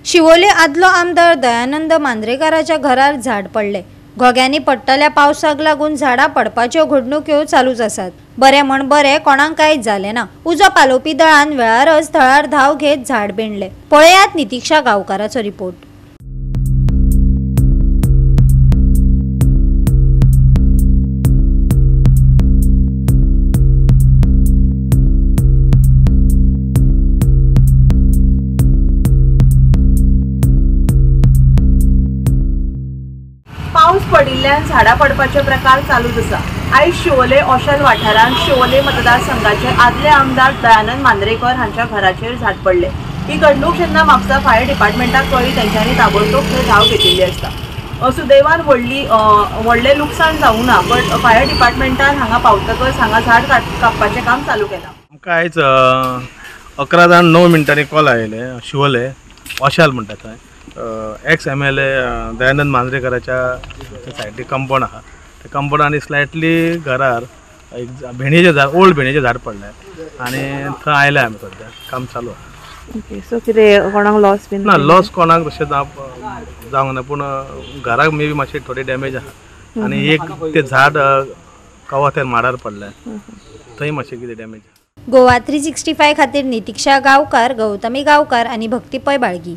शिवोले आदलो आमदार दयानंद मांद्रेकराच्या घरार झाड पडले। घोग्यांनी पडटल्या पावसाक लागून झाडां पडपाच्यो घडणुक्यो चालूच आसात। बरे म्हण बरे कोणाक कांयच जालें ना। उजो पालोवपी दळान वेळारच थळार धाव घेत झाड बेंडले। पळयात नितीक्षा गांवकाराचो रिपोर्ट। पाऊस पडिल्ल्यान झाडां पडपाचे प्रकार चालूच आसा। आयज शिवोले ओशल वाठारांत शिवोले मतदारसंघाचे आदले आमदार दयानंद मांद्रेकर हांच्या घराचेर झाड पडले। ही घडणूक जेन्ना म्हापसा फायर डिपार्टमेंटाक कळ्ळी तेंच्यांनी ताबडतोब थंय धाव घेतिल्ली आसता। सुदैवान व्हडलें लुकसाण जावूं ना, बट फायर डिपार्टमेंटान हांगा पावतकच हांगा झाड कापपाचें काम चालू केलां। आमकां आयज 11:09 कॉल आयले शिवोले ओशाल म्हणटा थंय एक्स MLA दयानंद मांद्रेकराच्या सायडीक कंपाऊंड आहा। त्या कंपाऊंडांनी स्लायटली घरार एक भेणयेचें झाड, ओल्ड भेणयेचें झाड पडलें आनी थंय आयले आमी सद्या काम चालू आहा। ओके, सो कितें कोणाक लॉस बीन ना, लॉस कोणाक तशें जावंक ना, पूण घराक मे बी मातशी थोडी डॅमेज आहा आनी एक तें झाड कवथेर माडार पडलें, थंय मातशें कितें डॅमेज आहा। गोवा 365 खातीर नितीक्षा गांवकार, गौतमी गांवकार आनी भक्ती पै बाळगी।